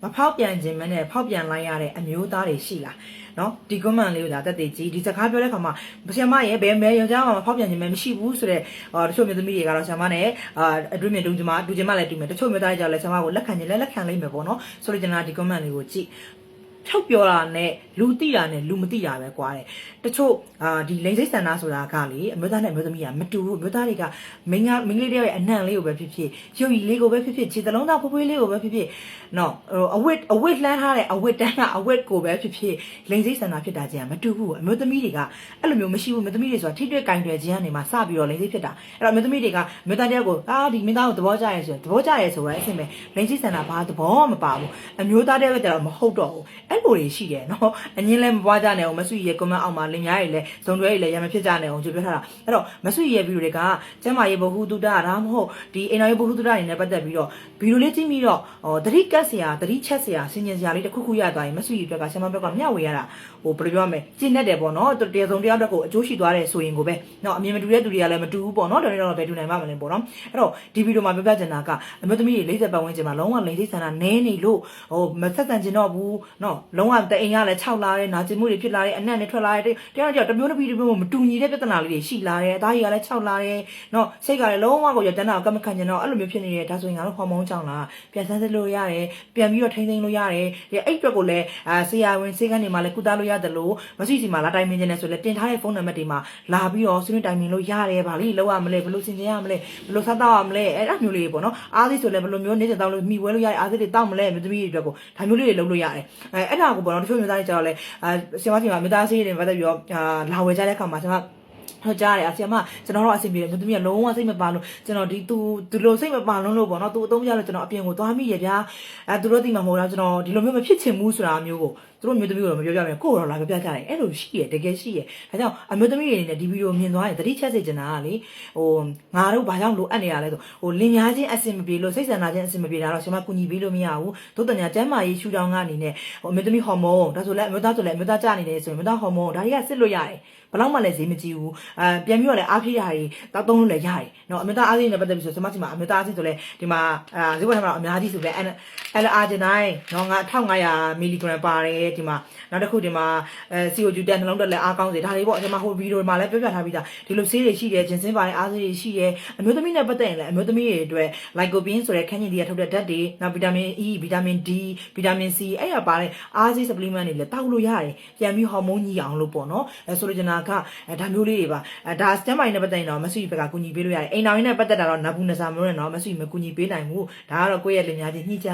မဖောက်ပြန်ခြင်းမနဲ့ဖောက်ပြန်လိုက်ရတဲ့အမျိုးသားတွေရှိလားနော်ဒီကွန်မန့်လေးကိုဒါတက်တည်ကြီးဒီစကားပြောတဲ့ခါမှာဆရာမရဲ့ဘယ်မဲယောက်ျားမှမဖောက်ပြန်ခြင်းမမရှိဘူးဆိုတော့တချို့မျိုးသမီးတွေကတော့ဆရာမနဲ့အတွင်းမြင်တူချင်မှလည်းတူမယ်တချို့မျိုးသားတွေကြောင့်လည်းဆရာမကိုလက်ခံခြင်းလည်းလက်ခံလိုက်မယ်ပေါ့နော်ဆိုတော့ကျွန်တော်ဒီကွန်မန့်လေးကိုကြည့်ဖြောက်ပြောတာနဲ့လူတိတာနဲ့လူမတိတာပဲကွာတဲ့တချို့ဒီလိန်စိတ်ဆန္ဒဆိုတာကလေအမျိုးသားနဲ့အမျိုးသမီးကမတူဘူးအမျိုးသားတွေကမိန်းကလေးတယောက်ရဲ့အနှံလေးကိုပဲဖြစ်ဖြစ်ရုပ်ရည်လေးကိုပဲဖြစ်ဖြစ်ခြေသလုံးသားဖွေးဖွေးလေးကိုပဲဖြစ်ဖြစ်နော်အဝတ်လှမ်းထားတဲ့အဝတ်တန်းကအဝတ်ကိုပဲဖြစ်ဖြစ်လိန်စိတ်ဆန္ဒဖြစ်တာချင်းကမတူဘူးအမျိုးသမီးတွေကအဲ့လိုမျိုးမရှိဘူးအမျိုးသမီးတွေဆိုတာထိတွေ့ကင်တွယ်ခြင်းကနေမှစပြီးတော့လိန်စိတ်ဖြစ်တာအဲ့တော့အမျိုးသမီးတွေကအမျိုးသားတယောက်ကိုဒီမင်းသားကိုသဘောကျရဲဆိုရင်သဘောကျရဲဆိုရဲအဆင်ပဲလိန်စိတ်ဆန္ဒဘာသဘောမပါဘူးအမျိုးသားတယောက်ကကျတော့မဟုတ်တော့ဘူးအဲ့လိုတွေရှိတယ်နော်အငင်းလည်းမပွားကြနဲ့အောင်မဆွေရဲ့ comment အောက်မှာလင်များတွေလည်းဇုံတွေလည်းရမဖြစ်ကြနဲ့အောင်ကြပြောထားတာအဲ့တော့မဆွေရဲ့ဗီဒီယိုတွေကကျမ်းမာရေးဘဟုတုတဒါမှမဟုတ်ဒီအိမ်တော်ရေးဘဟုတုတတွေနဲ့ပတ်သက်ပြီးတော့ဗီဒီယိုလေးကြည့်ပြီးတော့သတိကတ်စရာသတိချက်စရာဆင်ញင်စရာလေးတစ်ခုခုရသွားရင်မဆွေရဲ့အတွက်ကဆရာမဘက်ကမျှဝေရတာဘယ်လိုပြောရမလဲကျင့်တတ်တယ်ပေါ့နော်တရားစုံတရားတက်ကိုအကျိုးရှိသွားတယ်ဆိုရင်ကိုပဲနော်အမြင်မတူတဲ့သူတွေကလည်းမတူဘူးပေါ့နော်တော်တော်ပဲတူနိုင်ပါမလဲပေါ့နော်အဲ့တော့ဒီဗီဒီယိုမှာပြောပြချင်တာကအမျိုးသမီးတွေ40ပတ်ဝန်းကျင်မှာလုံးဝလိန်စိတ်ဆန္ဒနည်းနေလို့မဆက်ဆံကျင်တော့ဘူးနော်လုံးဝတအိမ်ကလည်း6လာတယ်နာကျင်မှုတွေဖြစ်လာတယ်အနံ့တွေထွက်လာတယ်တရားကြောင့်တမျိုးတစ်မျိုးမတူညီတဲ့ပြဿနာလေးတွေရှိလာတယ်အသားကြီးကလည်း6လာတယ်နော်စိတ်ကလည်းလုံးဝကိုရတန်းတာကမခံကျင်တော့အဲ့လိုမျိုးဖြစ်နေတယ်ဒါဆိုရင်ကတော့ဟော်မုန်းကြောင့်လားပြန်ဆန်းစစ်လို့ရတယ်ပြန်ပြီးတော့ထိန်းသိမ်းလို့ရတယ်ဒီအဲ့အတွက်ကိုလည်းဆရာဝန်ဆေးခန်းတွေမှာလည်းကုသလို့ရတယ်လို့မရှိစီမှာလာတိုင်ပင်နေတယ်ဆိုလည်းတင်ထားတဲ့ဖုန်းနံပါတ်တွေမှာလာပြီးတော့ဆွေးနွေးတိုင်ပင်လို့ရတယ်ဗာလိလောက်ရမလဲဘယ်လိုဆင်ခြင်ရမလဲဘယ်လိုစားတော့ရမလဲအဲ့အမျိုးလေးပေါ့နော်အားသေးဆိုလည်းဘယ်လိုမျိုးနေတောက်လို့မိဝဲလို့ရတယ်အားသေးတွေတောက်မလဲမြို့သမီးတွေအတွက်ကိုဒါမျိုးလေးတွေလုပ်လို့ရတယ်အဲ့ဒါကိုပေါ့နော်တချို့မျိုးသားတွေကျတော့လဲဆရာမစီမှာမိသားစုတွေပတ်သက်ပြီးတော့လာဝယ်ကြတဲ့အခါမှာဆရာမဟုတ်ကြတယ်ဆရာမကျွန်တော်တို့အဆင်ပြေတယ်မြို့သမီးကလုံးဝစိတ်မပါလို့ကျွန်တော်ဒီသူလိုစိတ်မပါလုံးလို့ပေါ့နော်သူအသုံးပြလို့ကျွန်တော်အပြင်ကိုသွားမိရဗျာသူတို့သိမှာမဟုတ်တော့ကျွန်တော်ဒီလိုမျိုးမဖြစ်ချင်ဘူးဆိုတာမျိုးကိုသူတို့မျိုးသမီးကတော့မပြောပြမယ်ကိုယ်တော့လာပြောပြကြတယ်အဲ့လိုရှိရတကယ်ရှိရဒါကြောင့်အမျိုးသမီးတွေနဲ့ဒီဗီဒီယိုမြင်သွားရင်သတိချက်စေချင်တာကလေငါတို့ဘာကြောင့်လိုအပ်နေရလဲဆိုလင်များချင်းအဆင်မပြေလို့စိတ်ဆန္ဒချင်းအဆင်မပြေတာတော့ဆရာမကူညီပေးလို့မရဘူးသို့တညာကျမ်းမာရေးရှူတောင်းကနေနဲ့အမျိုးသမီးဟော်မုန်းဒါဆိုလည်းအမျိုးသားဆိုလည်းအမျိုးသားကြနေတယ်ဆိုရင်အမျိုးသားဟော်မုန်းဒါတွေကစစ်လို့ရတယ်ဘယ်တော့မှလည်းဈေးမကြည့်ဘူးပြန်ပြီးတော့လည်းအားဖြည့်တာတွေတောက်သုံးလို့လည်းရတယ်နော်အမျိုးသားအားစိနဲ့ပတ်သက်ပြီးဆိုဆရာမစီမှာအမျိုးသားအားစိဆိုလည်းဒီမှာဈေးပေါ်မှာအများကြီးဆိုလည်းအာဂျင်တိုင်းနော်ငါ1500မီလီဂရမ်ပါတယ်ဒီမှာနောက်တစ်ခုဒီမှာ CO2 တက်နှလုံးတက်လည်းအားကောင်းစေဒါလေးပေါ့ကျွန်မဟိုဗီဒီယိုမှာလည်းပြောပြထားပြီးသားဒီလိုဆေးတွေရှိတယ်ဂျင်ဆင်းပါတယ်အားဆေးတွေရှိတယ်အမျိုးသမီးနဲ့ပတ်သက်ရင်လည်းအမျိုးသမီးတွေအတွက် lycopene ဆိုတဲ့ခန်းညင်တွေကထုတ်တဲ့ဓာတ်တွေနောက်ဗီတာမင် E ဗီတာမင် D ဗီတာမင် C အဲ့ရပါတဲ့အားဆေး supplement တွေလည်းတောက်လို့ရတယ်ပြန်ပြီးဟော်မုန်းညီအောင်လို့ပေါ့နော်ဆိုလိုချင်တာကဒါမျိုးလေးတွေပါဒါစတမ်မိုင်းနဲ့ပတ်သက်ရင်တော့မဆွေဘက်ကကူညီပေးလို့ရတယ်အိမ်တော်ရင်းနဲ့ပတ်သက်တာတော့နဘူးနစာမလို့နဲ့တော့မဆွေမကူညီပေးနိုင်ဘူးဒါကတော့ကိုယ့်ရဲ့လင်များချင်းညှိကြ